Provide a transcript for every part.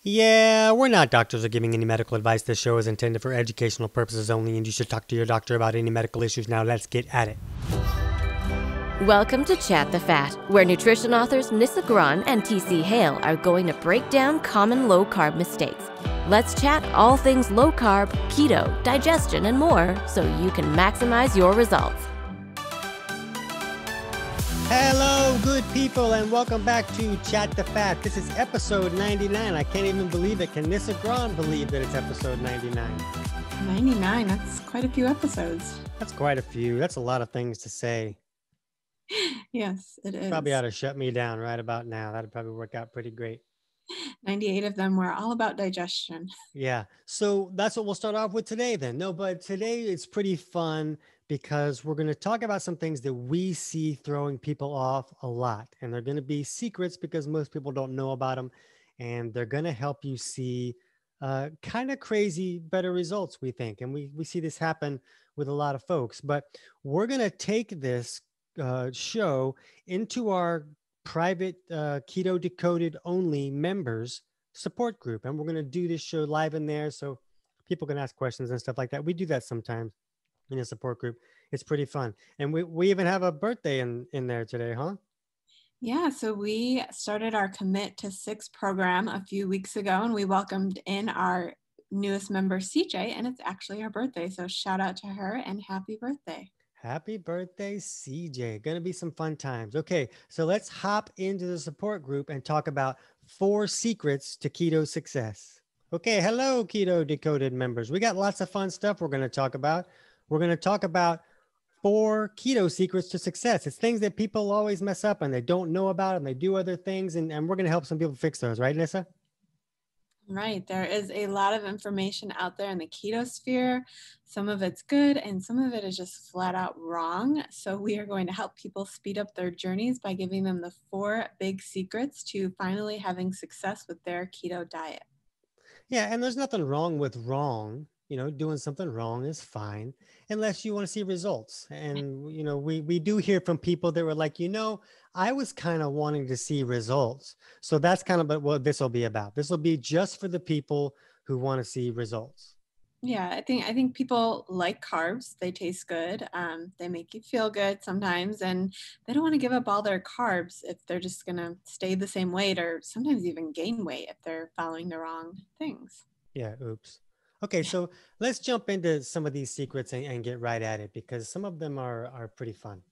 Yeah, we're not doctors or giving any medical advice. This show is intended for educational purposes only, and you should talk to your doctor about any medical issues. Now, let's get at it. Welcome to Chat the Fat, where nutrition authors Nissa and TC Hale are going to break down common low-carb mistakes. Let's chat all things low-carb, keto, digestion, and more so you can maximize your results. Hello, good people, and welcome back to Chat the Fat. This is episode 99. I can't even believe it. Can Nissa believe that it's episode 99? 99, that's quite a few episodes. That's quite a few. That's a lot of things to say. Yes, it is. Probably ought to shut me down right about now. That'd probably work out pretty great. 98 of them were all about digestion. Yeah. So that's what we'll start off with today then. No, but today it's pretty fun because we're going to talk about some things that we see throwing people off a lot. And they're going to be secrets because most people don't know about them. And they're going to help you see kind of crazy, better results, we think. And we see this happen with a lot of folks. But we're going to take this show into our private Keto Decoded only members support group. And we're going to do this show live in there so people can ask questions and stuff like that. We do that sometimes in a support group. It's pretty fun. And we even have a birthday in there today, huh? Yeah, so we started our Commit to 6 program a few weeks ago, and we welcomed in our newest member, CJ, and it's actually her birthday. So shout out to her and happy birthday. Happy birthday, CJ. Going to be some fun times. Okay, so let's hop into the support group and talk about 4 secrets to keto success. Okay, hello, Keto Decoded members. We got lots of fun stuff we're going to talk about. We're going to talk about 4 keto secrets to success. It's things that people always mess up and they don't know about and they do other things. And we're going to help some people fix those, right, Nissa? Right. There is a lot of information out there in the keto sphere. Some of it's good and some of it is just flat out wrong. So we are going to help people speed up their journeys by giving them the 4 big secrets to finally having success with their keto diet. Yeah, and there's nothing wrong with wrong. You know, doing something wrong is fine unless you want to see results. And, you know, we do hear from people that were like, I was kind of wanting to see results. So that's kind of what this will be about. This will be just for the people who want to see results. Yeah, I think people like carbs. They taste good. They make you feel good sometimes, and they don't want to give up all their carbs if they're just going to stay the same weight or sometimes even gain weight if they're following the wrong things. Yeah, oops. Okay, so let's jump into some of these secrets and get right at it because some of them are pretty fun.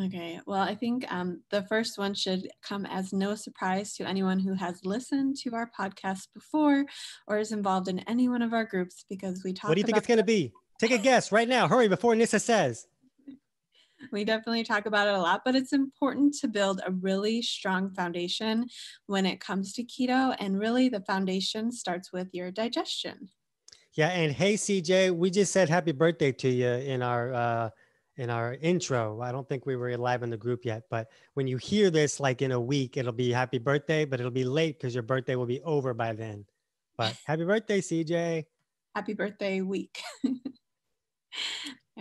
Okay, well, I think the first one should come as no surprise to anyone who has listened to our podcast before or is involved in any one of our groups because we talk about— What do you think it's going to be? Take a guess right now. Hurry before Nissa says. We definitely talk about it a lot, but it's important to build a really strong foundation when it comes to keto. And really the foundation starts with your digestion. Yeah, and hey, CJ, we just said happy birthday to you in our intro. I don't think we were live in the group yet, but when you hear this, like in a week, it'll be happy birthday, but it'll be late because your birthday will be over by then. But happy birthday, CJ. Happy birthday week.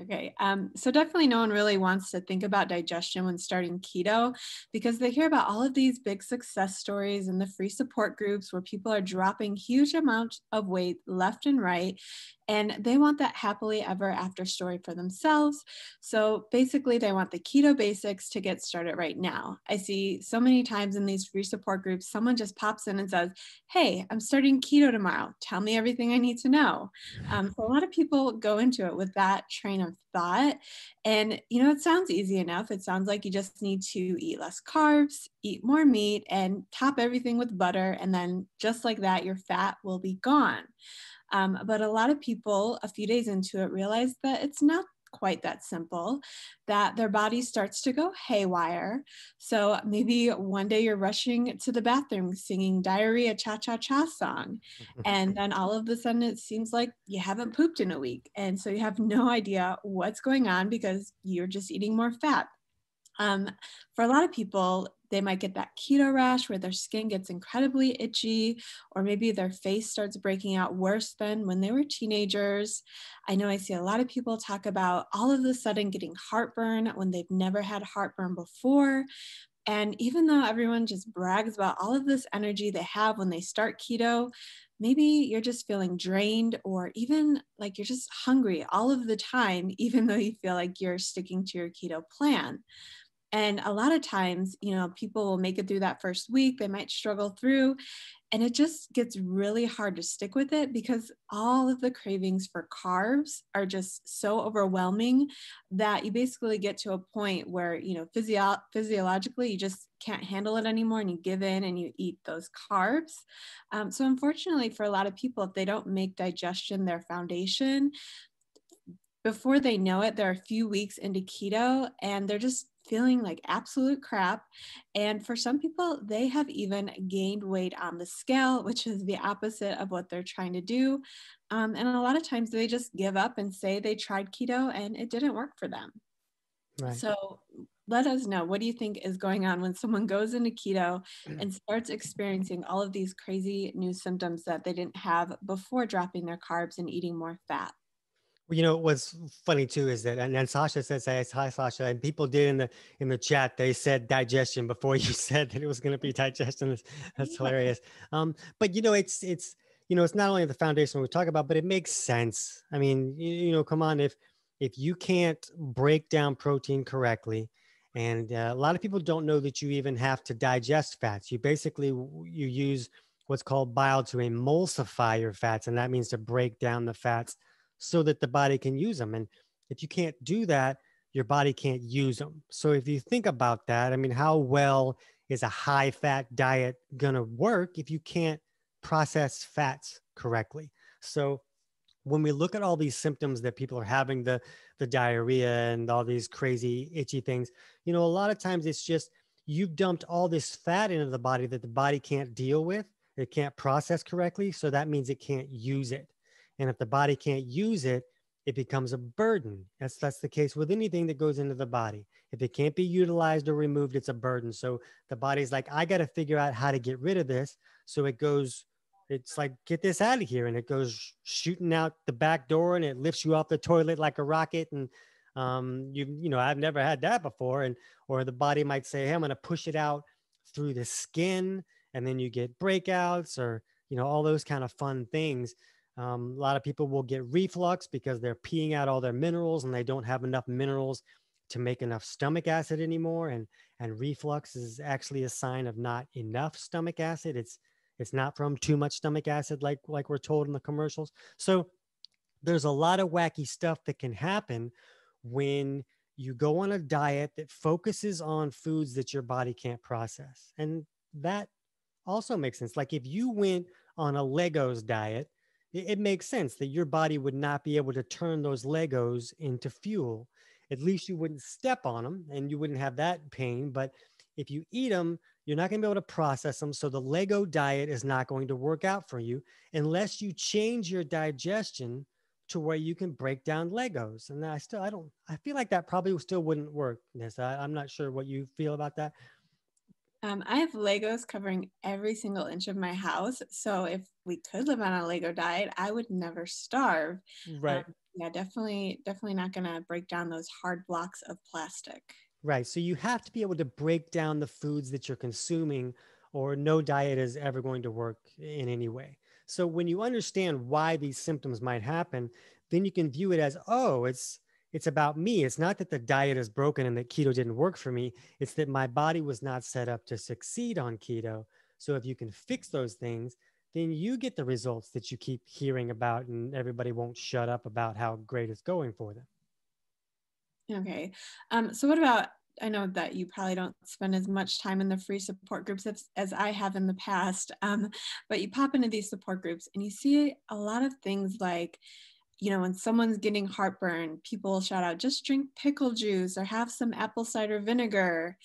Okay, so definitely no one really wants to think about digestion when starting keto because they hear about all of these big success stories in the free support groups where people are dropping huge amounts of weight left and right, and they want that happily ever after story for themselves. So basically they want the keto basics to get started right now. I see so many times in these free support groups, someone just pops in and says, hey, I'm starting keto tomorrow. Tell me everything I need to know. So a lot of people go into it with that train of thought. And, it sounds easy enough. It sounds like you just need to eat less carbs, eat more meat, and top everything with butter. And then just like that, your fat will be gone. But a lot of people, a few days into it, realize that it's not quite that simple, that their body starts to go haywire. So maybe one day you're rushing to the bathroom singing diarrhea cha-cha-cha song. And then all of a sudden it seems like you haven't pooped in a week. And so you have no idea what's going on because you're just eating more fat. For a lot of people, they might get that keto rash where their skin gets incredibly itchy, or maybe their face starts breaking out worse than when they were teenagers. I know I see a lot of people talk about all of a sudden getting heartburn when they've never had heartburn before. And even though everyone just brags about all of this energy they have when they start keto, maybe you're just feeling drained or even like you're just hungry all of the time, even though you feel like you're sticking to your keto plan. And a lot of times, people will make it through that first week, they might struggle through, and it just gets really hard to stick with it because all of the cravings for carbs are just so overwhelming that you basically get to a point where, physiologically, you just can't handle it anymore and you give in and you eat those carbs. So unfortunately, for a lot of people, if they don't make digestion their foundation, before they know it, they're a few weeks into keto and they're just feeling like absolute crap. And for some people, they have even gained weight on the scale, which is the opposite of what they're trying to do. And a lot of times they just give up and say they tried keto and it didn't work for them. Right. So let us know, what do you think is going on when someone goes into keto and starts experiencing all of these crazy new symptoms that they didn't have before dropping their carbs and eating more fat? Well, what's funny too is that, and then Sasha says, "Hi, Sasha," and people did in the chat. They said digestion before you said that it was going to be digestion. That's hilarious. But it's not only the foundation we talk about, but it makes sense. I mean, come on, if you can't break down protein correctly, and a lot of people don't know that you even have to digest fats. You use what's called bile to emulsify your fats, and that means to break down the fats so that the body can use them. And if you can't do that, your body can't use them. So if you think about that, I mean, how well is a high fat diet going to work if you can't process fats correctly? So when we look at all these symptoms that people are having, the diarrhea and all these crazy itchy things, a lot of times it's just you've dumped all this fat into the body that the body can't deal with. It can't process correctly. So that means it can't use it. And if the body can't use it, it becomes a burden. That's the case with anything that goes into the body. If it can't be utilized or removed, it's a burden. So the body's like, I got to figure out how to get rid of this. So it's like, get this out of here. And it goes shooting out the back door and it lifts you off the toilet like a rocket. And I've never had that before. Or the body might say, hey, I'm going to push it out through the skin. And then you get breakouts or, all those kind of fun things. A lot of people will get reflux because they're peeing out all their minerals and they don't have enough minerals to make enough stomach acid anymore. And reflux is actually a sign of not enough stomach acid. It's not from too much stomach acid like we're told in the commercials. So there's a lot of wacky stuff that can happen when you go on a diet that focuses on foods that your body can't process. And that also makes sense. Like if you went on a Legos diet, it makes sense that your body would not be able to turn those Legos into fuel. At least you wouldn't step on them and you wouldn't have that pain. But if you eat them, you're not going to be able to process them. So the Lego diet is not going to work out for you unless you change your digestion to where you can break down Legos. And I feel like that probably still wouldn't work, Nissa. I'm not sure what you feel about that. I have Legos covering every single inch of my house. So if we could live on a Lego diet, I would never starve. Right. Yeah, definitely not going to break down those hard blocks of plastic. Right. So you have to be able to break down the foods that you're consuming, or no diet is ever going to work in any way. So when you understand why these symptoms might happen, then you can view it as, oh, it's about me. It's not that the diet is broken and that keto didn't work for me. It's that my body was not set up to succeed on keto. So if you can fix those things, then you get the results that you keep hearing about, and everybody won't shut up about how great it's going for them. Okay. So what about, I know that you probably don't spend as much time in the free support groups as I have in the past, but you pop into these support groups and you see a lot of things like, when someone's getting heartburn, people shout out, just drink pickle juice or have some apple cider vinegar.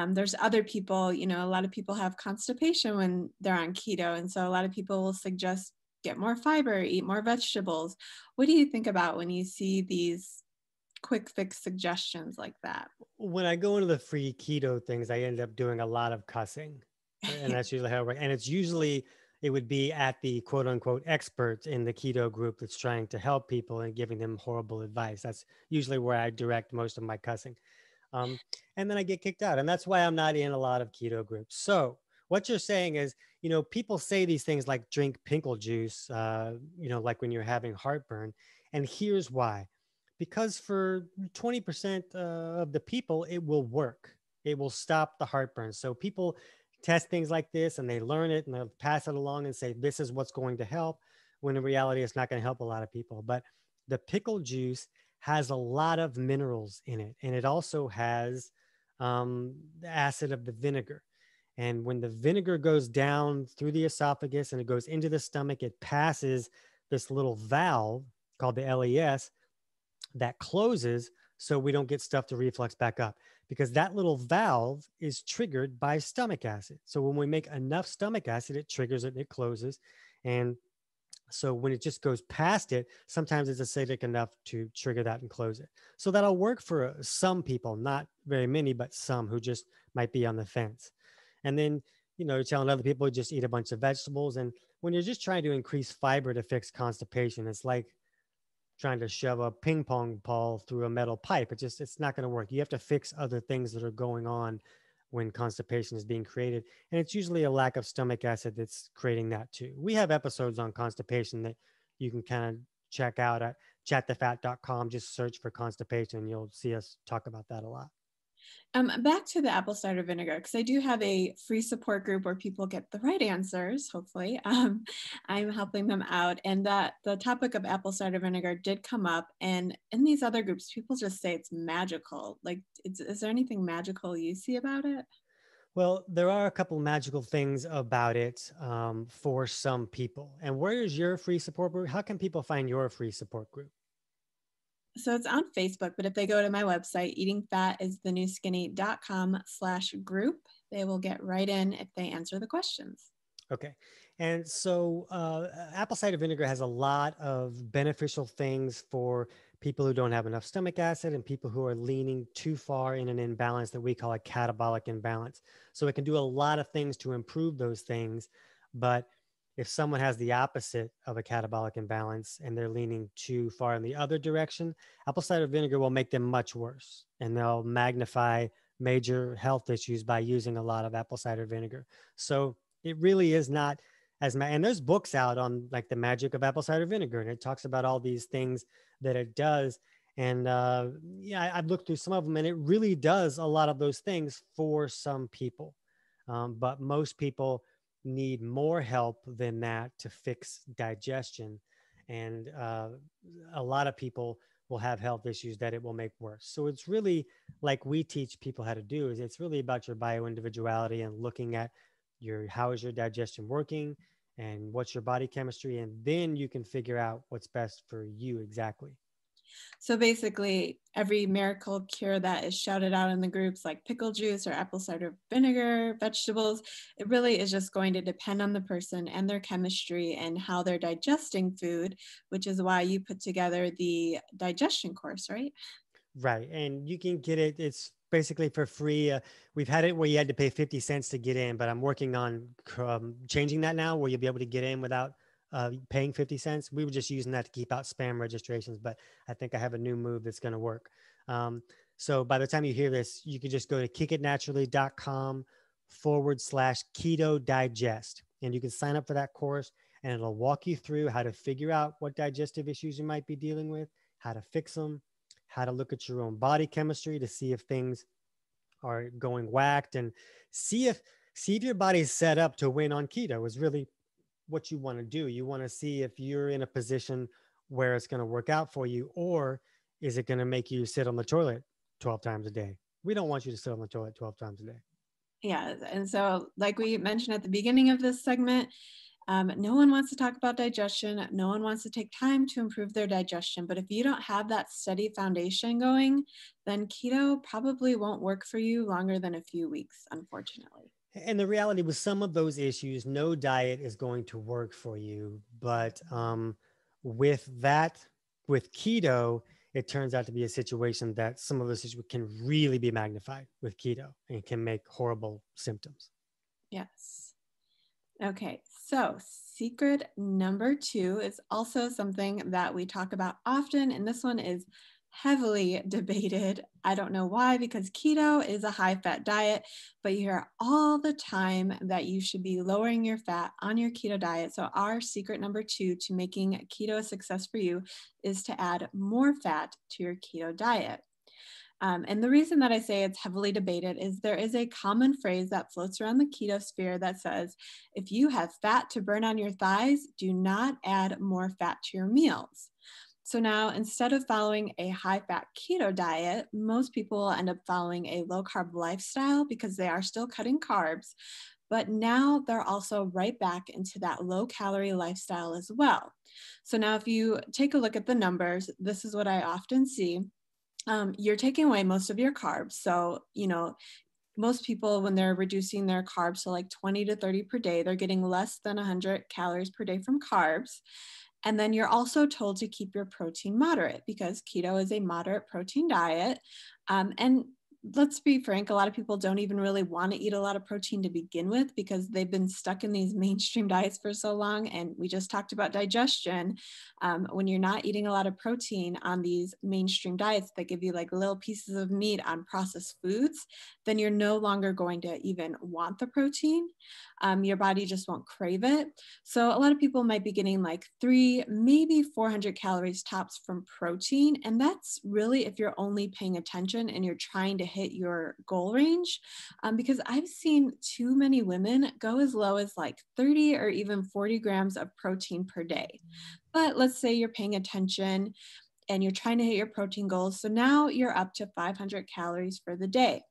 There's other people, a lot of people have constipation when they're on keto. And so a lot of people will suggest get more fiber, eat more vegetables. What do you think about when you see these quick fix suggestions like that? When I go into the free keto things, I end up doing a lot of cussing. And that's usually how it works. And it would be at the quote unquote experts in the keto group that's trying to help people and giving them horrible advice. That's usually where I direct most of my cussing. And then I get kicked out. And that's why I'm not in a lot of keto groups. So what you're saying is, people say these things like drink pinkle juice, like when you're having heartburn. And here's why. Because for 20% of the people, it will work. It will stop the heartburn. So people test things like this and they learn it and they'll pass it along and say, this is what's going to help, when in reality, it's not going to help a lot of people. But the pickle juice has a lot of minerals in it. And it also has the acid of the vinegar. And when the vinegar goes down through the esophagus and it goes into the stomach, it passes this little valve called the LES that closes so we don't get stuff to reflux back up, because that little valve is triggered by stomach acid. So when we make enough stomach acid, it triggers it and it closes. And so when it just goes past it, sometimes it's acidic enough to trigger that and close it. So that'll work for some people, not very many, but some who just might be on the fence. And then, you're telling other people just eat a bunch of vegetables. And when you're just trying to increase fiber to fix constipation, it's like trying to shove a ping pong ball through a metal pipe. It's not going to work. You have to fix other things that are going on when constipation is being created. And it's usually a lack of stomach acid that's creating that too. We have episodes on constipation that you can kind of check out at chatthefat.com. Just search for constipation and you'll see us talk about that a lot. Back to the apple cider vinegar, because I do have a free support group where people get the right answers, hopefully. I'm helping them out. And that the topic of apple cider vinegar did come up. And in these other groups, people just say it's magical. Like, is there anything magical you see about it? Well, there are a couple magical things about it for some people. And where is your free support group? How can people find your free support group? So it's on Facebook, but if they go to my website, eatingfatistheNewSkinny.com/group, they will get right in if they answer the questions. Okay. And so apple cider vinegar has a lot of beneficial things for people who don't have enough stomach acid and people who are leaning too far in an imbalance that we call a catabolic imbalance. So it can do a lot of things to improve those things. But if someone has the opposite of a catabolic imbalance and they're leaning too far in the other direction, apple cider vinegar will make them much worse, and they'll magnify major health issues by using a lot of apple cider vinegar. So it really is not and there's books out on like the magic of apple cider vinegar, and it talks about all these things that it does. And I've looked through some of them, and it really does a lot of those things for some people. But most people need more help than that to fix digestion. And a lot of people will have health issues that it will make worse. So it's really like we teach people how to do is it's really about your bioindividuality and looking at how is your digestion working and what's your body chemistry. And then you can figure out what's best for you exactly. So basically, every miracle cure that is shouted out in the groups, like pickle juice or apple cider vinegar, vegetables, it really is just going to depend on the person and their chemistry and how they're digesting food, which is why you put together the digestion course, right? Right. And you can get it. It's basically for free. We've had it where you had to pay 50 cents to get in, but I'm working on changing that now where you'll be able to get in without paying 50 cents. We were just using that to keep out spam registrations, but I think I have a new move that's going to work. So by the time you hear this, you can just go to kickitnaturally.com/keto digest, and you can sign up for that course, and it'll walk you through how to figure out what digestive issues you might be dealing with, how to fix them, how to look at your own body chemistry to see if things are going whacked, and see if your body's set up to win on keto is really what you want to do. You want to see if you're in a position where it's going to work out for you, or is it going to make you sit on the toilet 12 times a day? We don't want you to sit on the toilet 12 times a day. Yeah. And so like we mentioned at the beginning of this segment, no one wants to talk about digestion. No one wants to take time to improve their digestion. But if you don't have that steady foundation going, then keto probably won't work for you longer than a few weeks, unfortunately. And the reality with some of those issues, no diet is going to work for you. But with keto, it turns out to be a situation that some of those issues can really be magnified with keto and can make horrible symptoms. Yes. Okay, so secret number 2 is also something that we talk about often, and this one is heavily debated. I don't know why, because keto is a high fat diet, but you hear all the time that you should be lowering your fat on your keto diet. So our secret number 2 to making keto a success for you is to add more fat to your keto diet. And the reason that I say it's heavily debated is there is a common phrase that floats around the keto sphere that says, if you have fat to burn on your thighs, do not add more fat to your meals. So now, instead of following a high fat keto diet, most people will end up following a low carb lifestyle because they are still cutting carbs. But now they're also right back into that low calorie lifestyle as well. So now, if you take a look at the numbers, this is what I often see. You're taking away most of your carbs. So, most people, when they're reducing their carbs to like 20 to 30 per day, they're getting less than 100 calories per day from carbs. And then you're also told to keep your protein moderate because keto is a moderate protein diet. And let's be frank, a lot of people don't even really want to eat a lot of protein to begin with because they've been stuck in these mainstream diets for so long. And we just talked about digestion. When you're not eating a lot of protein on these mainstream diets that give you like little pieces of meat on processed foods, then you're no longer going to even want the protein. Your body just won't crave it. So a lot of people might be getting like 300, maybe 400 calories tops from protein. And that's really if you're only paying attention and you're trying to hit your goal range. Because I've seen too many women go as low as like 30 or even 40 grams of protein per day. But let's say you're paying attention and you're trying to hit your protein goals. So now you're up to 500 calories for the day.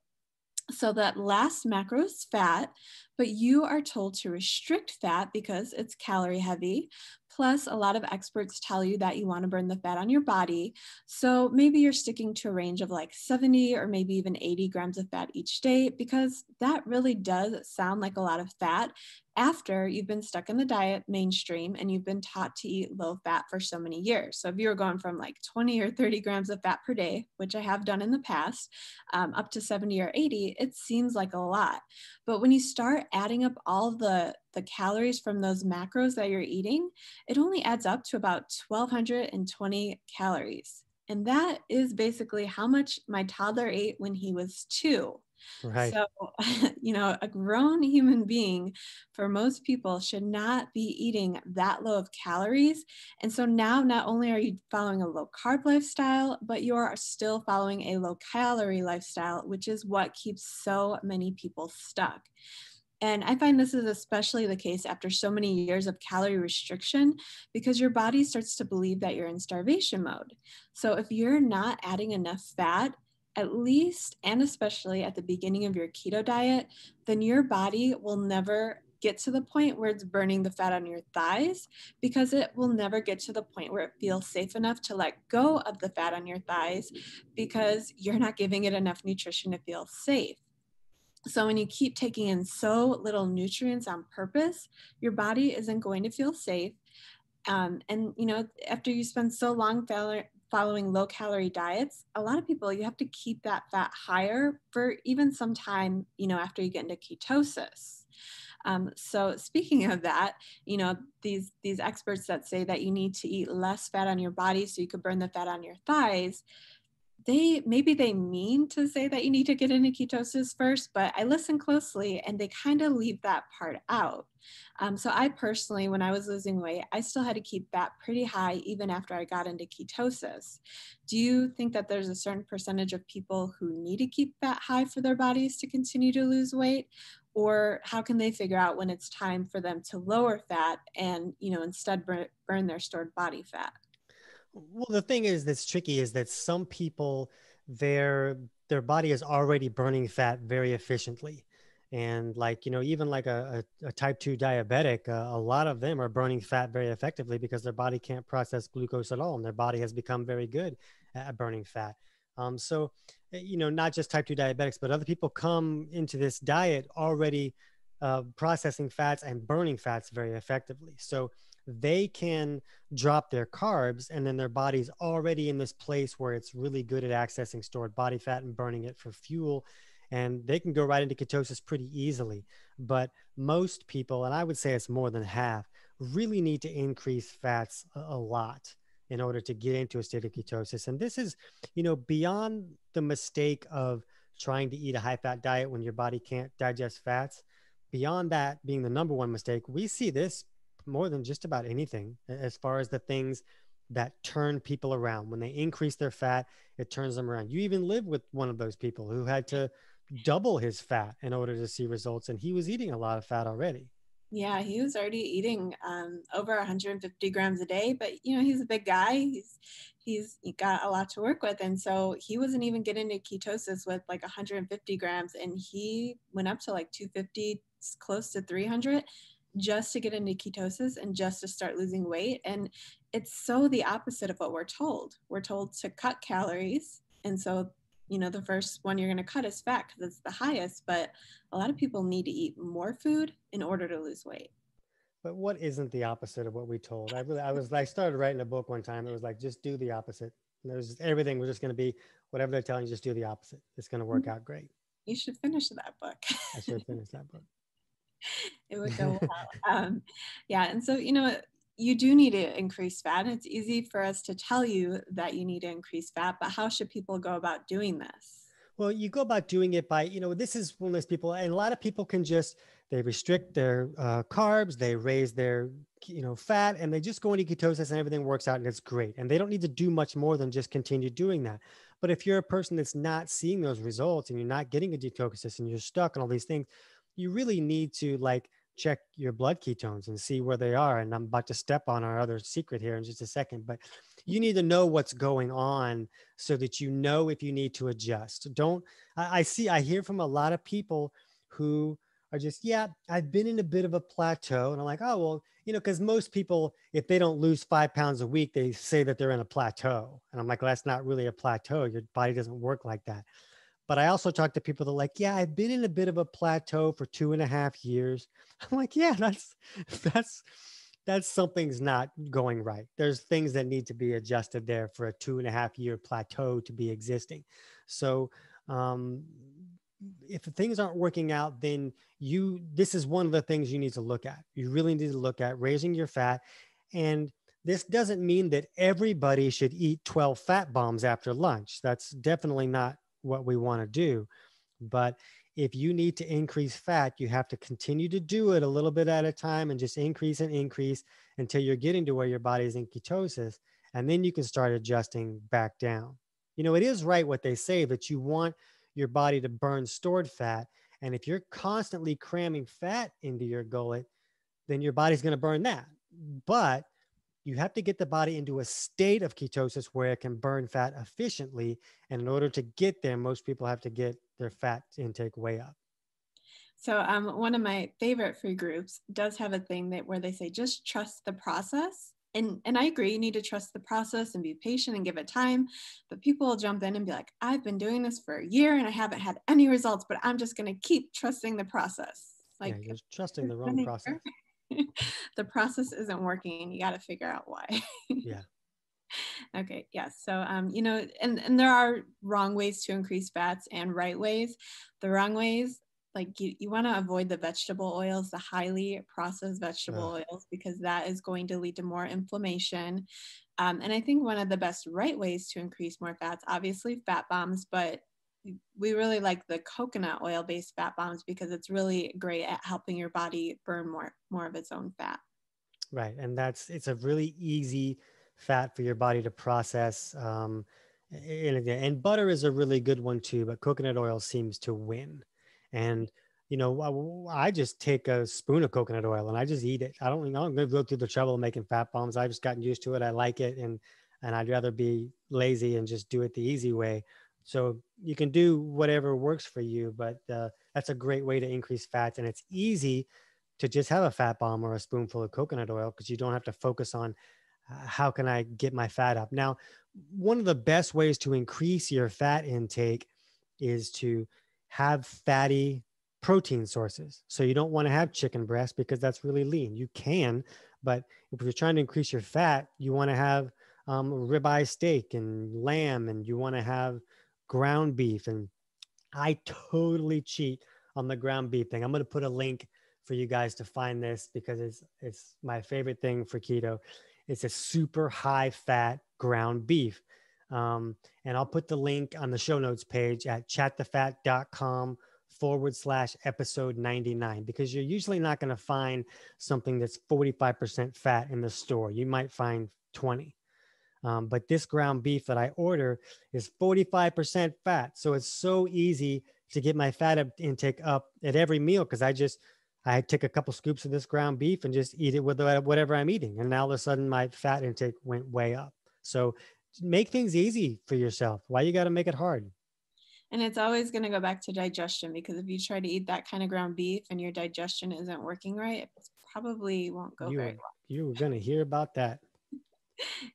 So that last macro is fat, but you are told to restrict fat because it's calorie heavy. Plus, a lot of experts tell you that you want to burn the fat on your body. So maybe you're sticking to a range of like 70 or maybe even 80 grams of fat each day, because that really does sound like a lot of fat after you've been stuck in the diet mainstream and you've been taught to eat low fat for so many years. So if you were going from like 20 or 30 grams of fat per day, which I have done in the past, up to 70 or 80, it seems like a lot. But when you start adding up all the calories from those macros that you're eating, it only adds up to about 1,220 calories. And that is basically how much my toddler ate when he was 2. Right. So, a grown human being, for most people, should not be eating that low of calories. And so now not only are you following a low carb lifestyle, but you're still following a low calorie lifestyle, which is what keeps so many people stuck. And I find this is especially the case after so many years of calorie restriction, because your body starts to believe that you're in starvation mode. So if you're not adding enough fat, at least and especially at the beginning of your keto diet, then your body will never get to the point where it's burning the fat on your thighs, because it will never get to the point where it feels safe enough to let go of the fat on your thighs, because you're not giving it enough nutrition to feel safe. So when you keep taking in so little nutrients on purpose, your body isn't going to feel safe. After you spend so long following low calorie diets, a lot of people, you have to keep that fat higher for even some time, after you get into ketosis. So speaking of that, these experts that say that you need to eat less fat on your body so you could burn the fat on your thighs, they mean to say that you need to get into ketosis first, but I listen closely and they kind of leave that part out. So I personally, when I was losing weight, I still had to keep fat pretty high even after I got into ketosis. Do you think that there's a certain percentage of people who need to keep fat high for their bodies to continue to lose weight? Or how can they figure out when it's time for them to lower fat and, instead burn their stored body fat? Well, the thing is that's tricky is that some people, their body is already burning fat very efficiently. And like, even like a type 2 diabetic, a lot of them are burning fat very effectively because their body can't process glucose at all. And their body has become very good at burning fat. Not just type 2 diabetics, but other people come into this diet already processing fats and burning fats very effectively. So they can drop their carbs, and then their body's already in this place where it's really good at accessing stored body fat and burning it for fuel. And they can go right into ketosis pretty easily. But most people, and I would say it's more than half, really need to increase fats a lot. in order to get into a state of ketosis. And this is, beyond the mistake of trying to eat a high fat diet when your body can't digest fats. Beyond that being the number one mistake, we see this more than just about anything as far as the things that turn people around. When they increase their fat, it turns them around. You even live with one of those people who had to double his fat in order to see results, and he was eating a lot of fat already. Yeah, he was already eating over 150 grams a day, but he's a big guy. He's got a lot to work with, and so he wasn't even getting into ketosis with like 150 grams, and he went up to like 250, close to 300, just to get into ketosis and just to start losing weight. And it's so the opposite of what we're told. We're told to cut calories, and so the first one you're going to cut is fat because it's the highest, but a lot of people need to eat more food in order to lose weight. But what isn't the opposite of what we told? I started writing a book one time. It was like, just do the opposite. Everything was just going to be whatever they're telling you, just do the opposite. It's going to work out great. You should finish that book. I should finish that book. It would go well. Yeah. And so, you do need to increase fat. And it's easy for us to tell you that you need to increase fat, but how should people go about doing this? Well, you go about doing it by, this is one of those people, and a lot of people can they restrict their carbs, they raise their, fat, and they just go into ketosis and everything works out and it's great. And they don't need to do much more than just continue doing that. But if you're a person that's not seeing those results and you're not getting a ketosis and you're stuck on all these things, you really need to check your blood ketones and see where they are. And I'm about to step on our other secret here in just a second, but you need to know what's going on so that you know if you need to adjust. I hear from a lot of people who are just, I've been in a bit of a plateau. And I'm like, oh, well, because most people, if they don't lose 5 pounds a week, they say that they're in a plateau. And I'm like, well, that's not really a plateau. Your body doesn't work like that. But I also talk to people that are like, I've been in a bit of a plateau for 2.5 years. I'm like, that's something's not going right. There's things that need to be adjusted there for a 2.5 year plateau to be existing. So if things aren't working out, then this is one of the things you need to look at. You really need to look at raising your fat. And this doesn't mean that everybody should eat 12 fat bombs after lunch. That's definitely not what we want to do. But if you need to increase fat, you have to continue to do it a little bit at a time and just increase and increase until you're getting to where your body is in ketosis. And then you can start adjusting back down. It is right what they say that you want your body to burn stored fat. And if you're constantly cramming fat into your gullet, then your body's going to burn that. But you have to get the body into a state of ketosis where it can burn fat efficiently. And in order to get there, most people have to get their fat intake way up. So one of my favorite free groups does have a thing where they say, just trust the process. And I agree, you need to trust the process and be patient and give it time. But people will jump in and be like, I've been doing this for a year and I haven't had any results, but I'm just going to keep trusting the process. You're trusting the wrong process. The process isn't working. You got to figure out why. Yeah. Okay. Yeah. So, and there are wrong ways to increase fats and right ways. The wrong ways, you want to avoid the vegetable oils, the highly processed vegetable oils, because that is going to lead to more inflammation. And I think one of the best right ways to increase more fats, obviously fat bombs, but we really like the coconut oil based fat bombs because it's really great at helping your body burn more of its own fat. Right. And it's a really easy fat for your body to process. And butter is a really good one too, but coconut oil seems to win. And, I just take a spoon of coconut oil and I just eat it. I'm going to go through the trouble of making fat bombs. I've just gotten used to it. I like it. And I'd rather be lazy and just do it the easy way. So you can do whatever works for you, but that's a great way to increase fats. And it's easy to just have a fat bomb or a spoonful of coconut oil because you don't have to focus on how can I get my fat up. Now, one of the best ways to increase your fat intake is to have fatty protein sources. So you don't want to have chicken breast because that's really lean. You can, but if you're trying to increase your fat, you want to have ribeye steak and lamb, and you want to have ground beef. And I totally cheat on the ground beef thing. I'm going to put a link for you guys to find this because it's my favorite thing for keto. It's a super high fat ground beef. And I'll put the link on the show notes page at chatthefat.com/episode 99, because you're usually not going to find something that's 45% fat in the store. You might find 20. But this ground beef that I order is 45% fat. So it's so easy to get my fat intake up at every meal, because I take a couple scoops of this ground beef and just eat it with whatever I'm eating. And now all of a sudden my fat intake went way up. So make things easy for yourself. Why you got to make it hard? And it's always going to go back to digestion, because if you try to eat that kind of ground beef and your digestion isn't working right, it probably won't go very well. You're going to hear about that.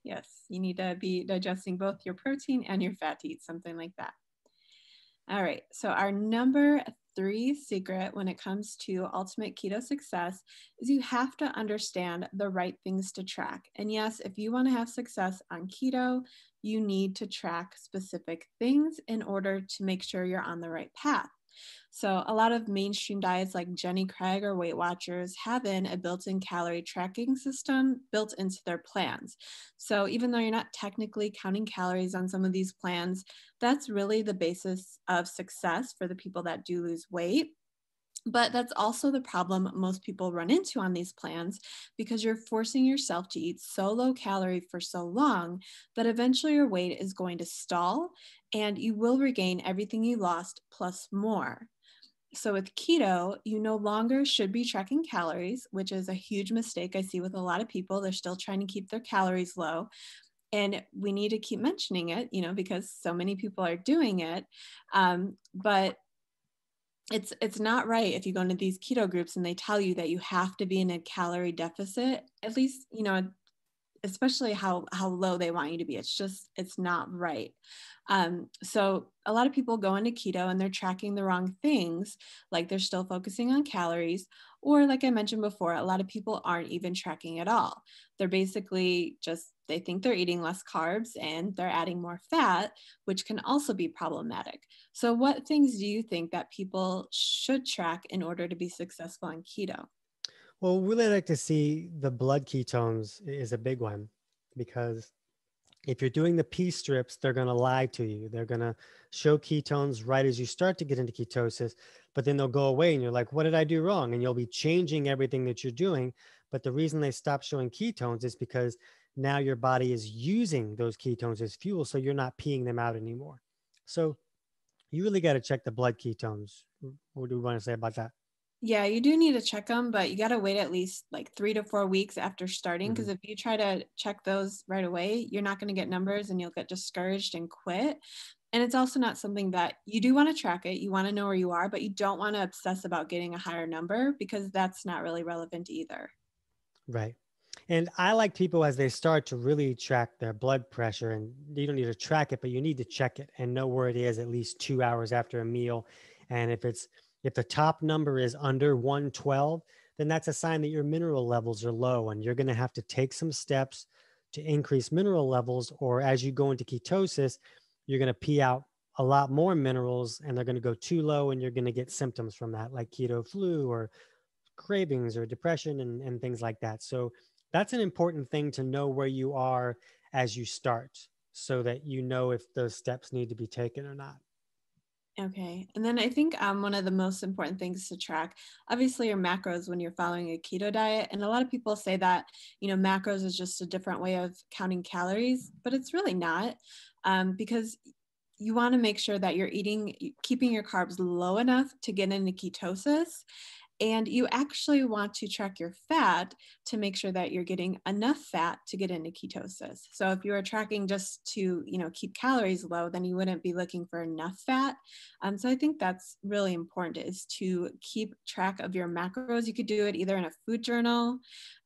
Yes, you need to be digesting both your protein and your fat to eat something like that. All right, so our number 3 secret when it comes to ultimate keto success is you have to understand the right things to track. And yes, if you want to have success on keto, you need to track specific things in order to make sure you're on the right path. So a lot of mainstream diets like Jenny Craig or Weight Watchers have a built-in calorie tracking system built into their plans. So even though you're not technically counting calories on some of these plans, that's really the basis of success for the people that do lose weight. But that's also the problem most people run into on these plans, because you're forcing yourself to eat so low calorie for so long that eventually your weight is going to stall and you will regain everything you lost plus more. So with keto, you no longer should be tracking calories, which is a huge mistake I see with a lot of people. They're still trying to keep their calories low. And we need to keep mentioning it, because so many people are doing it. But it's not right if you go into these keto groups and they tell you that you have to be in a calorie deficit, at least, especially how low they want you to be. It's not right. So a lot of people go into keto and they're tracking the wrong things, like they're still focusing on calories, or like I mentioned before, a lot of people aren't even tracking at all. They're basically they think they're eating less carbs and they're adding more fat, which can also be problematic. So what things do you think that people should track in order to be successful on keto? Well, we really like to see the blood ketones is a big one, because if you're doing the pee strips, they're going to lie to you. They're going to show ketones right as you start to get into ketosis, but then they'll go away and you're like, what did I do wrong? And you'll be changing everything that you're doing. But the reason they stop showing ketones is because now your body is using those ketones as fuel. So you're not peeing them out anymore. So you really got to check the blood ketones. What do we want to say about that? Yeah, you do need to check them, but you got to wait at least like 3 to 4 weeks after starting, because if you try to check those right away, you're not going to get numbers and you'll get discouraged and quit. And it's also not something that you do want to track it. You want to know where you are, but you don't want to obsess about getting a higher number, because that's not really relevant either. Right. And I like people as they start to really track their blood pressure, and you don't need to track it, but you need to check it and know where it is at least 2 hours after a meal. And if the top number is under 112, then that's a sign that your mineral levels are low, and you're going to have to take some steps to increase mineral levels. Or as you go into ketosis, you're going to pee out a lot more minerals and they're going to go too low, and you're going to get symptoms from that, like keto flu or cravings or depression and things like that. So that's an important thing to know where you are as you start, so that you know if those steps need to be taken or not. Okay. And then I think one of the most important things to track, obviously, are macros when you're following a keto diet. And a lot of people say that, macros is just a different way of counting calories, but it's really not, because you want to make sure that you're keeping your carbs low enough to get into ketosis. And you actually want to track your fat to make sure that you're getting enough fat to get into ketosis. So if you were tracking just to, keep calories low, then you wouldn't be looking for enough fat. So I think that's really important, is to keep track of your macros. You could do it either in a food journal,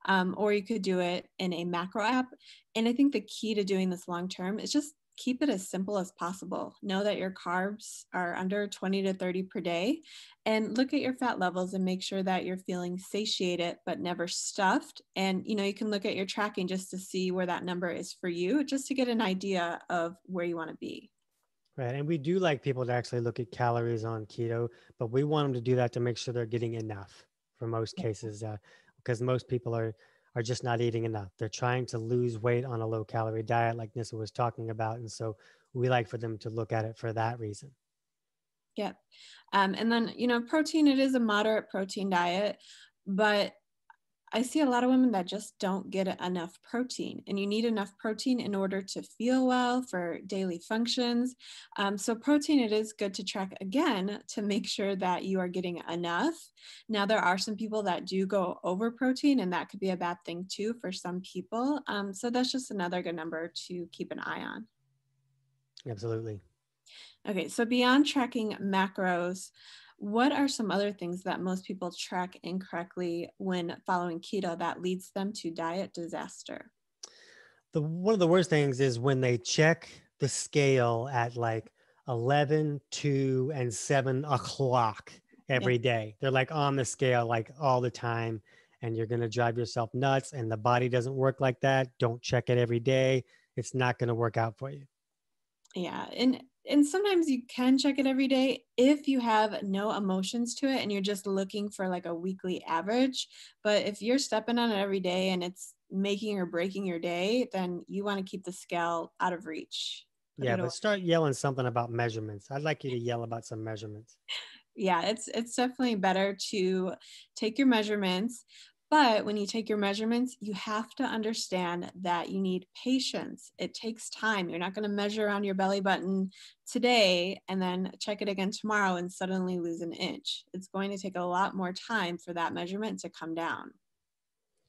or you could do it in a macro app. And I think the key to doing this long-term is just keep it as simple as possible. Know that your carbs are under 20 to 30 per day, and look at your fat levels and make sure that you're feeling satiated but never stuffed. And you can look at your tracking just to see where that number is for you, just to get an idea of where you want to be. Right. And we do like people to actually look at calories on keto, but we want them to do that to make sure they're getting enough for most cases, because most people are are just not eating enough. They're trying to lose weight on a low calorie diet, like Nissa was talking about. And so we like for them to look at it for that reason. Yep. And then, protein, it is a moderate protein diet, but I see a lot of women that just don't get enough protein, and you need enough protein in order to feel well for daily functions. So protein, it is good to track again to make sure that you are getting enough. Now, there are some people that do go over protein, and that could be a bad thing too for some people. So that's just another good number to keep an eye on. Absolutely. Okay, so beyond tracking macros, what are some other things that most people track incorrectly when following keto that leads them to diet disaster? One of the worst things is when they check the scale at like 11, 2, and 7 o'clock Yeah. every day. They're like on the scale like all the time, and you're going to drive yourself nuts. And the body doesn't work like that. Don't check it every day. It's not going to work out for you. Yeah, and sometimes you can check it every day if you have no emotions to it and you're just looking for like a weekly average. But if you're stepping on it every day and it's making or breaking your day, then you want to keep the scale out of reach. Put Yeah, it away. but start yelling something about measurements. I'd like you to yell about some measurements. Yeah, it's definitely better to take your measurements. But when you take your measurements, you have to understand that you need patience. It takes time. You're not going to measure around your belly button today and then check it again tomorrow and suddenly lose an inch. It's going to take a lot more time for that measurement to come down.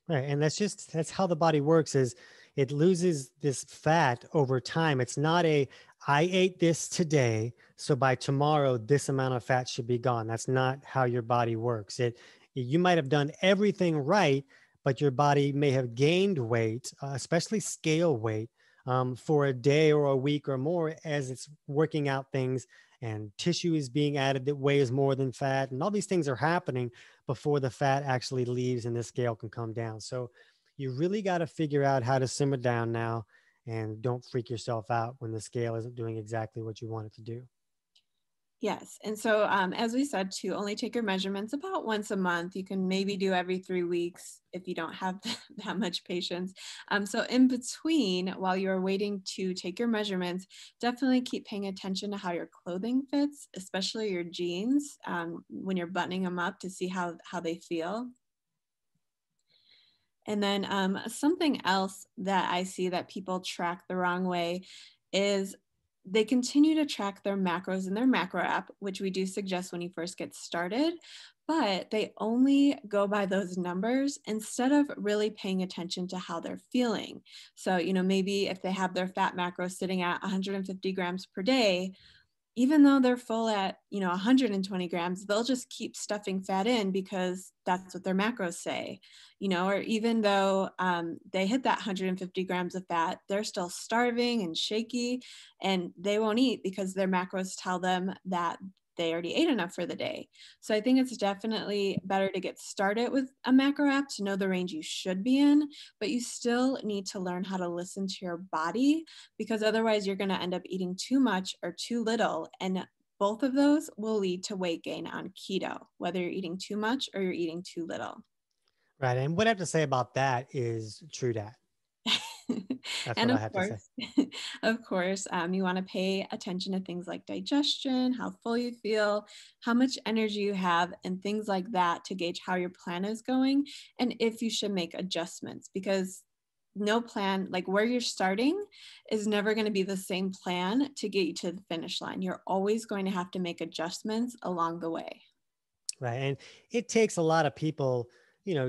Right. And that's how the body works is it loses this fat over time. It's not I ate this today, so by tomorrow, this amount of fat should be gone. That's not how your body works. You might have done everything right, but your body may have gained weight, especially scale weight, for a day or a week or more as it's working out things and tissue is being added that weighs more than fat. And all these things are happening before the fat actually leaves and the scale can come down. So you really got to figure out how to simmer down now and don't freak yourself out when the scale isn't doing exactly what you want it to do. Yes. And so, as we said, to only take your measurements about once a month. You can maybe do every 3 weeks if you don't have that much patience. So, in between, while you're waiting to take your measurements, definitely keep paying attention to how your clothing fits, especially your jeans, when you're buttoning them up to see how they feel. And then something else that I see that people track the wrong way is they continue to track their macros in their macro app, which we do suggest when you first get started, but they only go by those numbers instead of really paying attention to how they're feeling. So, maybe if they have their fat macro sitting at 150 grams per day, even though they're full at 120 grams, they'll just keep stuffing fat in because that's what their macros say, or even though they hit that 150 grams of fat, they're still starving and shaky, and they won't eat because their macros tell them that they already ate enough for the day. So I think it's definitely better to get started with a macro app to know the range you should be in, but you still need to learn how to listen to your body, because otherwise you're going to end up eating too much or too little. And both of those will lead to weight gain on keto, whether you're eating too much or you're eating too little. Right. And what I have to say about that is true that. That's And what I of have to say. course, of course, you want to pay attention to things like digestion, how full you feel, how much energy you have, and things like that to gauge how your plan is going and if you should make adjustments, because no plan, like where you're starting, is never going to be the same plan to get you to the finish line. You're always going to have to make adjustments along the way. Right. And it takes a lot of people,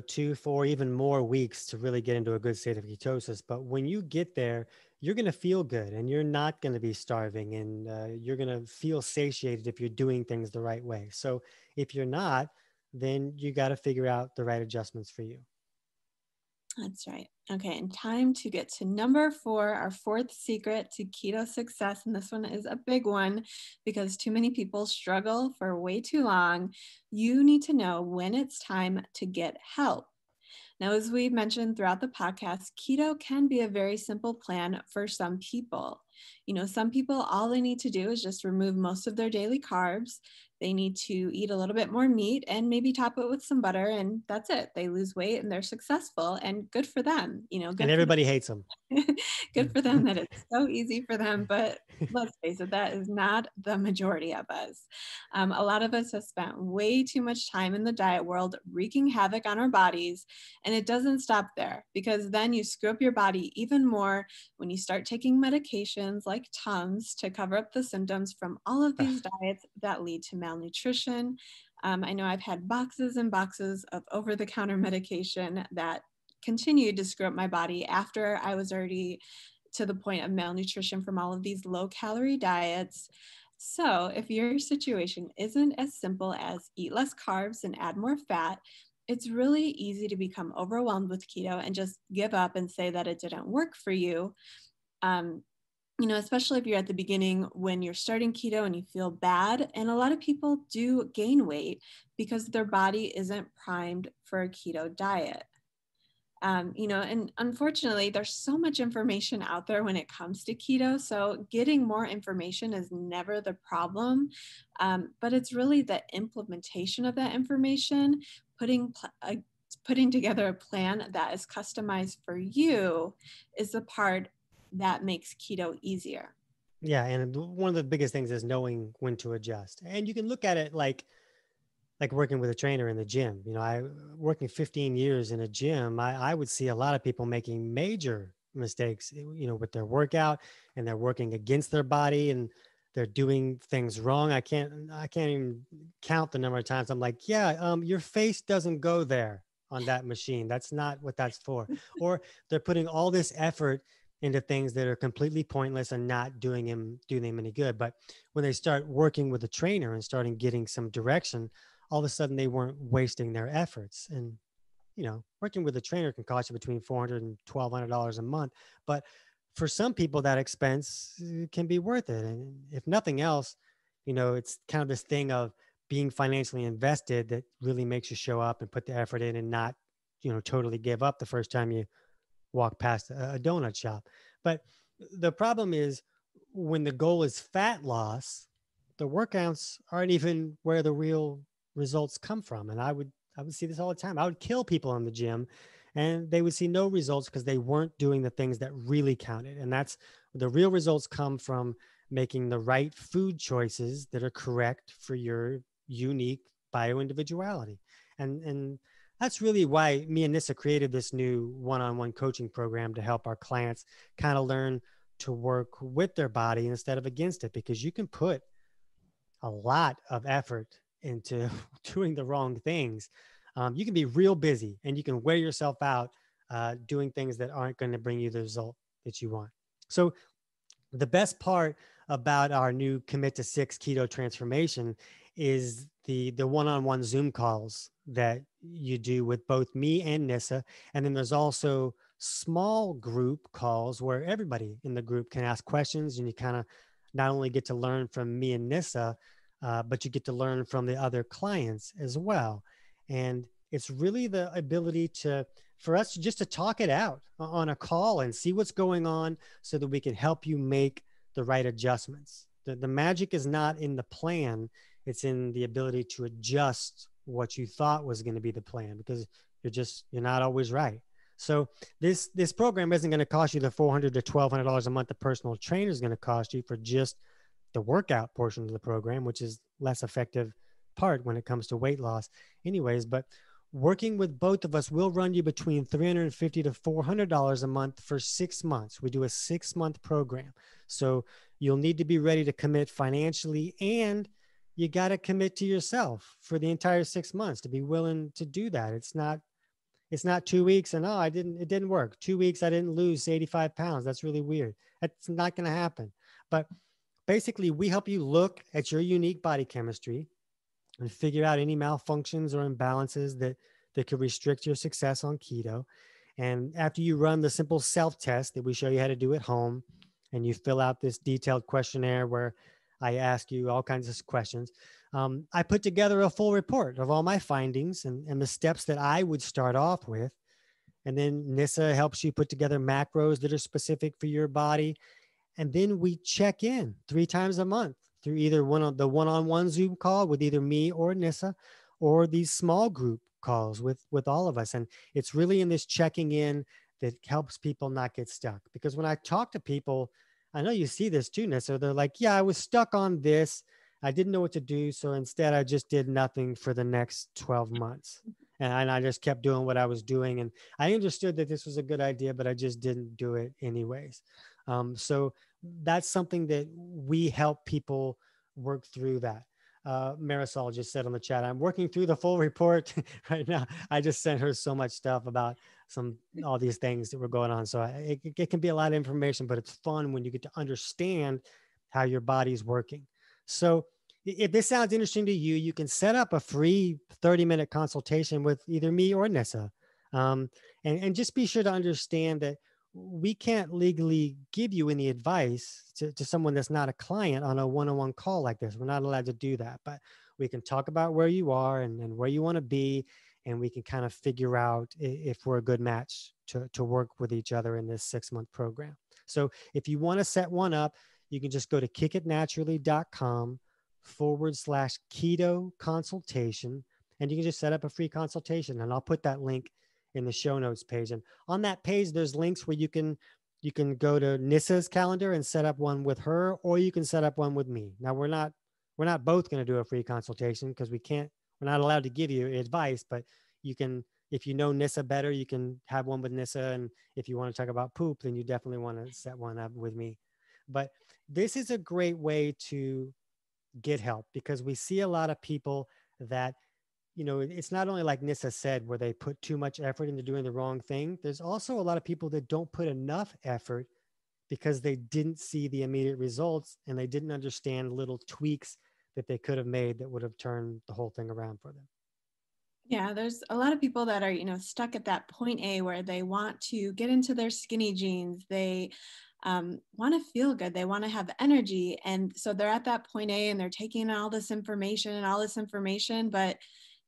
2, 4, even more weeks to really get into a good state of ketosis. But when you get there, you're going to feel good and you're not going to be starving and you're going to feel satiated if you're doing things the right way. So if you're not, then you got to figure out the right adjustments for you. That's right. Okay, and time to get to number 4, our fourth secret to keto success. And this one is a big one because too many people struggle for way too long. You need to know when it's time to get help. Now, as we've mentioned throughout the podcast, keto can be a very simple plan for some people. Some people, all they need to do is just remove most of their daily carbs. They need to eat a little bit more meat and maybe top it with some butter, and that's it. They lose weight and they're successful, and good for them. And everybody hates them. Good for them that it's so easy for them, but let's face it, that is not the majority of us. A lot of us have spent way too much time in the diet world wreaking havoc on our bodies, and it doesn't stop there, because then you screw up your body even more when you start taking medications like Tums to cover up the symptoms from all of these diets that lead to malnutrition. I know I've had boxes and boxes of over-the-counter medication that continued to screw up my body after I was already to the point of malnutrition from all of these low-calorie diets. So if your situation isn't as simple as eat less carbs and add more fat, it's really easy to become overwhelmed with keto and just give up and say that it didn't work for you. Especially if you're at the beginning when you're starting keto and you feel bad. And a lot of people do gain weight because their body isn't primed for a keto diet. And unfortunately, there's so much information out there when it comes to keto. So getting more information is never the problem, but it's really the implementation of that information, putting together a plan that is customized for you is the part that makes keto easier. Yeah. And one of the biggest things is knowing when to adjust. And you can look at it like working with a trainer in the gym. Working 15 years in a gym, I would see a lot of people making major mistakes, with their workout, and they're working against their body and they're doing things wrong. I can't even count the number of times I'm like, your face doesn't go there on that machine. That's not what that's for. Or they're putting all this effort into things that are completely pointless and not doing them any good. But when they start working with a trainer and starting getting some direction, all of a sudden they weren't wasting their efforts. And, working with a trainer can cost you between $400 and $1,200 a month. But for some people, that expense can be worth it. And if nothing else, it's kind of this thing of being financially invested that really makes you show up and put the effort in and not, totally give up the first time you walk past a donut shop. But the problem is when the goal is fat loss, the workouts aren't even where the real results come from. And I would see this all the time. I would kill people in the gym and they would see no results because they weren't doing the things that really counted. And that's the real results come from making the right food choices that are correct for your unique bio-individuality. And that's really why me and Nissa created this new one-on-one coaching program to help our clients kind of learn to work with their body instead of against it, because you can put a lot of effort into doing the wrong things. You can be real busy and you can wear yourself out doing things that aren't going to bring you the result that you want. So the best part about our new Commit to 6 Keto Transformation is the one-on-one Zoom calls that you do with both me and Nissa. And then there's also small group calls where everybody in the group can ask questions, and you kind of not only get to learn from me and Nissa, but you get to learn from the other clients as well. And it's really the ability for us just to talk it out on a call and see what's going on so that we can help you make the right adjustments. The magic is not in the plan. It's in the ability to adjust what you thought was going to be the plan, because you're not always right. So this program isn't going to cost you the $400 to $1,200 a month the personal trainer is going to cost you for just the workout portion of the program, which is less effective part when it comes to weight loss anyways. But working with both of us will run you between $350 to $400 a month for 6 months. We do a 6-month program. So you'll need to be ready to commit financially, and you got to commit to yourself for the entire 6 months to be willing to do that. It's not 2 weeks and it didn't work. 2 weeks, I didn't lose 85 pounds. That's really weird. That's not going to happen. But basically, we help you look at your unique body chemistry and figure out any malfunctions or imbalances that could restrict your success on keto. And after you run the simple self-test that we show you how to do at home, and you fill out this detailed questionnaire where I ask you all kinds of questions, I put together a full report of all my findings and the steps that I would start off with. And then Nissa helps you put together macros that are specific for your body. And then we check in 3 times a month through either the one-on-one Zoom call with either me or Nissa, or these small group calls with all of us. And it's really in this checking in that helps people not get stuck. Because when I talk to people, I know you see this too, Nissa, they're like, yeah, I was stuck on this. I didn't know what to do. So instead I just did nothing for the next 12 months. And I just kept doing what I was doing. And I understood that this was a good idea, but I just didn't do it anyways. So that's something that we help people work through that. Marisol just said on the chat, I'm working through the full report right now. I just sent her so much stuff about all these things that were going on. So it can be a lot of information, but it's fun when you get to understand how your body's working. So if this sounds interesting to you, you can set up a free 30-minute consultation with either me or Nissa. And just be sure to understand that we can't legally give you any advice to someone that's not a client on a one-on-one call like this. We're not allowed to do that, but we can talk about where you are and where you want to be, and we can kind of figure out if we're a good match to work with each other in this 6-month program. So if you want to set one up, you can just go to kickitnaturally.com/keto consultation, and you can just set up a free consultation, and I'll put that link in the show notes page. And on that page, there's links where you can go to Nissa's calendar and set up one with her, or you can set up one with me. Now we're not both going to do a free consultation because we're not allowed to give you advice, but you can, if you know Nissa better, you can have one with Nissa. And if you want to talk about poop, then you definitely want to set one up with me. But this is a great way to get help, because we see a lot of people that, it's not only like Nissa said, where they put too much effort into doing the wrong thing. There's also a lot of people that don't put enough effort because they didn't see the immediate results and they didn't understand little tweaks that they could have made that would have turned the whole thing around for them. Yeah, there's a lot of people that are, stuck at that point A where they want to get into their skinny jeans. They want to feel good. They want to have energy. And so they're at that point A and they're taking all this information, but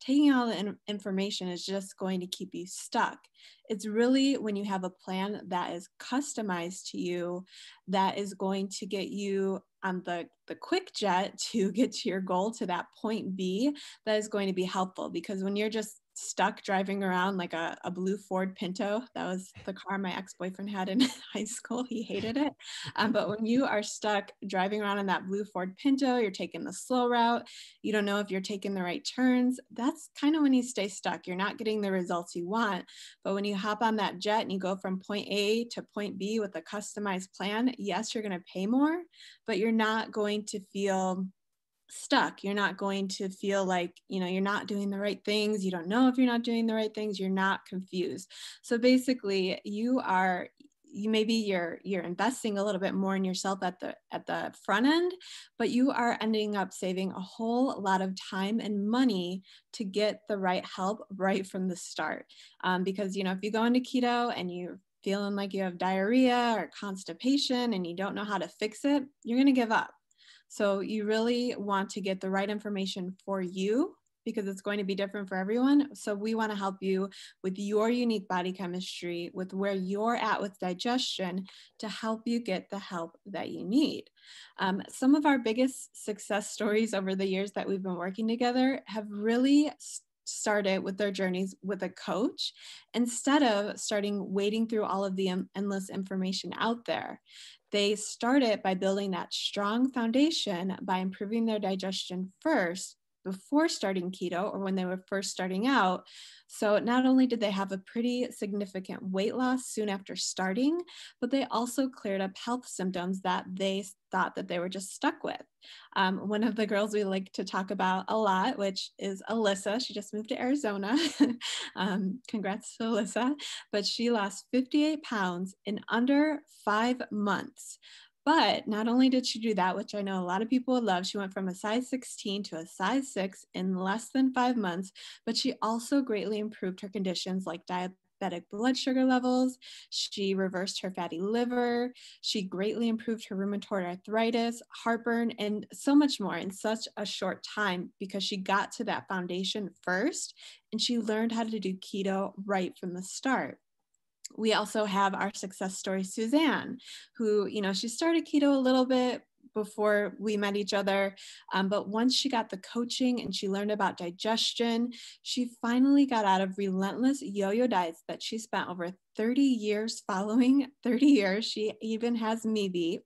taking all the information is just going to keep you stuck. It's really when you have a plan that is customized to you, that is going to get you on the quick jet to get to your goal, to that point B, that is going to be helpful. Because when you're just stuck driving around like a blue Ford Pinto, that was the car my ex-boyfriend had in high school. He hated it. But when you are stuck driving around in that blue Ford Pinto, you're taking the slow route, you don't know if you're taking the right turns. That's kind of when you stay stuck. You're not getting the results you want. But when you hop on that jet and you go from point A to point B with a customized plan, yes, you're going to pay more, but you're not going to feel stuck. You're not going to feel like, you're not doing the right things. You don't know if you're not doing the right things. You're not confused. So basically you're investing a little bit more in yourself at the front end, but you are ending up saving a whole lot of time and money to get the right help right from the start. Because, if you go into keto and you're feeling like you have diarrhea or constipation and you don't know how to fix it, you're going to give up. So you really want to get the right information for you, because it's going to be different for everyone. So we want to help you with your unique body chemistry, with where you're at with digestion, to help you get the help that you need. Some of our biggest success stories over the years that we've been working together have really started with their journeys with a coach, instead of wading through all of the endless information out there. They started by building that strong foundation by improving their digestion first before starting keto, or when they were first starting out. So not only did they have a pretty significant weight loss soon after starting, but they also cleared up health symptoms that they thought that they were just stuck with. One of the girls we like to talk about a lot, which is Alyssa. She just moved to Arizona. Congrats to Alyssa. But she lost 58 pounds in under 5 months. But not only did she do that, which I know a lot of people would love, she went from a size 16 to a size 6 in less than 5 months, but she also greatly improved her conditions like diabetic blood sugar levels. She reversed her fatty liver. She greatly improved her rheumatoid arthritis, heartburn, and so much more in such a short time, because she got to that foundation first and she learned how to do keto right from the start. We also have our success story, Suzanne, who, she started keto a little bit before we met each other. But once she got the coaching and she learned about digestion, she finally got out of relentless yo-yo diets that she spent over 30 years following. 30 years. She even has me beat.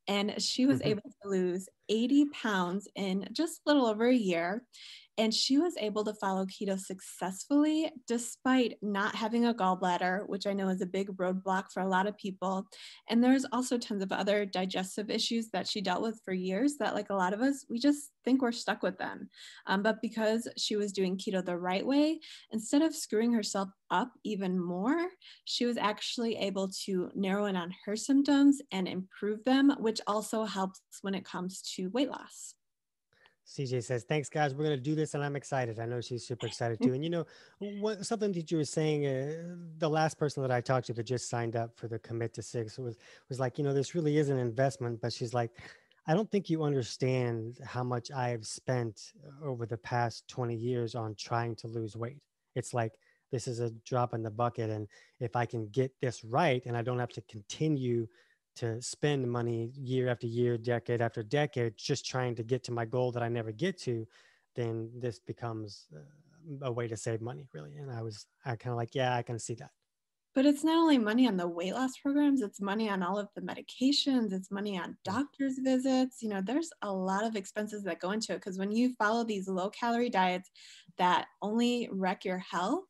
And she was able to lose 80 pounds in just a little over a year. And she was able to follow keto successfully despite not having a gallbladder, which I know is a big roadblock for a lot of people. And there's also tons of other digestive issues that she dealt with for years that, like a lot of us, we just think we're stuck with them. But because she was doing keto the right way, instead of screwing herself up even more, she was actually able to narrow in on her symptoms and improve them, which also helps when it comes to weight loss. CJ says, thanks, guys. We're going to do this, and I'm excited. I know she's super excited too. And something that you were saying, the last person that I talked to that just signed up for the Commit to 6 was like, this really is an investment. But she's like, I don't think you understand how much I have spent over the past 20 years on trying to lose weight. It's like, this is a drop in the bucket. And if I can get this right, and I don't have to continue to spend money year after year, decade after decade, just trying to get to my goal that I never get to, then this becomes a way to save money, really. And I kind of like, yeah, I can see that. But it's not only money on the weight loss programs, it's money on all of the medications, it's money on doctor's visits. There's a lot of expenses that go into it, because when you follow these low calorie diets that only wreck your health,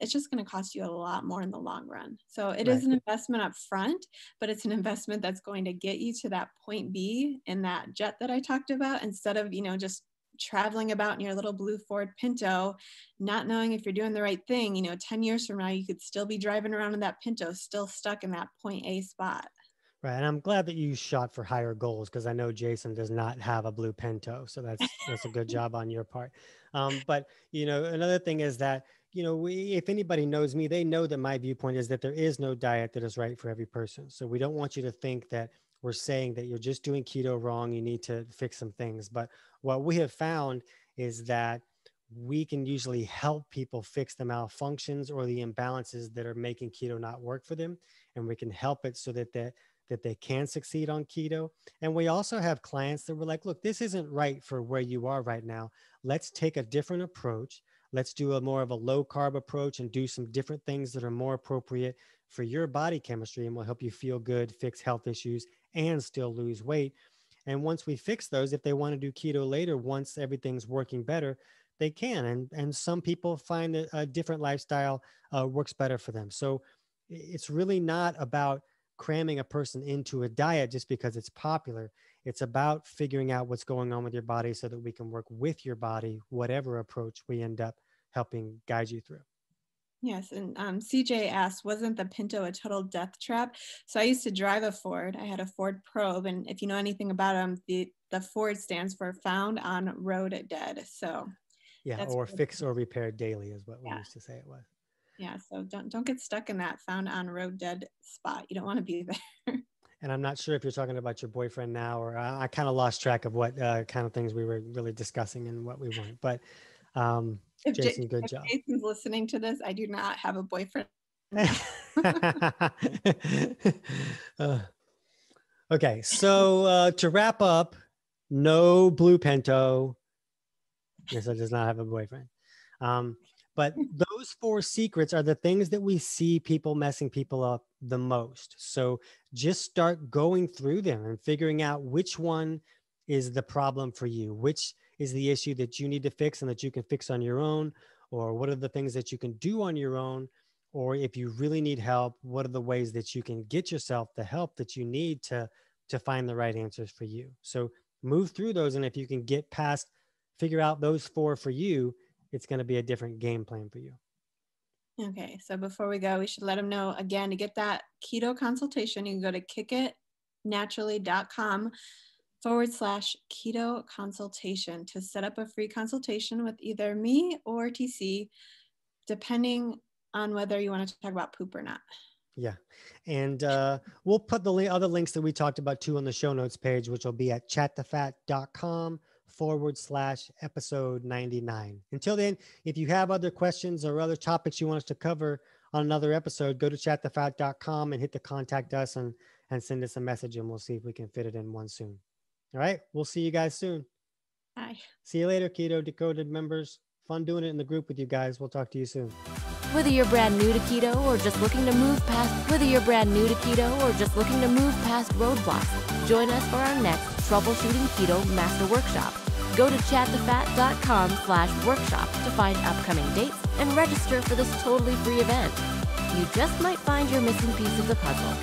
it's just going to cost you a lot more in the long run. So it is an investment up front, but it's an investment that's going to get you to that point B in that jet that I talked about, instead of, just traveling about in your little blue Ford Pinto, not knowing if you're doing the right thing. 10 years from now, you could still be driving around in that Pinto, still stuck in that point A spot. Right. And I'm glad that you shot for higher goals, because I know Jason does not have a blue Pinto. So that's a good job on your part. But, another thing is that, if anybody knows me, they know that my viewpoint is that there is no diet that is right for every person. So we don't want you to think that we're saying that you're just doing keto wrong. You need to fix some things. But what we have found is that we can usually help people fix the malfunctions or the imbalances that are making keto not work for them. And we can help it so that they can succeed on keto. And we also have clients that were like, look, this isn't right for where you are right now. Let's take a different approach. Let's do a more of a low carb approach and do some different things that are more appropriate for your body chemistry, and will help you feel good, fix health issues, and still lose weight. And once we fix those, if they want to do keto later, once everything's working better, they can. And some people find that a different lifestyle works better for them. So it's really not about cramming a person into a diet just because it's popular. It's about figuring out what's going on with your body so that we can work with your body, whatever approach we end up helping guide you through. Yes. And CJ asked, wasn't the Pinto a total death trap? So I used to drive a Ford. I had a Ford Probe. And if you know anything about them, the Ford stands for found on road dead. So yeah, or fix or repair daily is what we used to say it was. Yeah. So don't get stuck in that found on road dead spot. You don't want to be there. And I'm not sure if you're talking about your boyfriend now, or I kind of lost track of what kind of things we were really discussing and what we weren't. But Jason, good job. If Jason's listening to this, I do not have a boyfriend. Okay. So to wrap up, no blue Pinto. Nissa does not have a boyfriend. But those 4 secrets are the things that we see people messing people up the most. So just start going through them and figuring out which one is the problem for you, which is the issue that you need to fix and that you can fix on your own, or what are the things that you can do on your own, or if you really need help, what are the ways that you can get yourself the help that you need to find the right answers for you. So move through those. And if you can get past, figure out those 4 for you, it's going to be a different game plan for you. Okay. So before we go, we should let them know again, to get that keto consultation, you can go to kickitnaturally.com/keto consultation to set up a free consultation with either me or TC, depending on whether you want to talk about poop or not. Yeah. And we'll put the other links that we talked about too on the show notes page, which will be at chatthefat.com/episode 99. Until then, if you have other questions or other topics you want us to cover on another episode, go to chatthefat.com and hit the contact us and send us a message, and we'll see if we can fit it in one soon. All right. We'll see you guys soon. Bye. See you later, Keto Decoded members. Fun doing it in the group with you guys. We'll talk to you soon. Whether you're brand new to keto or just looking to move past roadblocks, join us for our next Troubleshooting Keto Master Workshop. Go to chatthefat.com/workshop to find upcoming dates and register for this totally free event. You just might find your missing piece of the puzzle.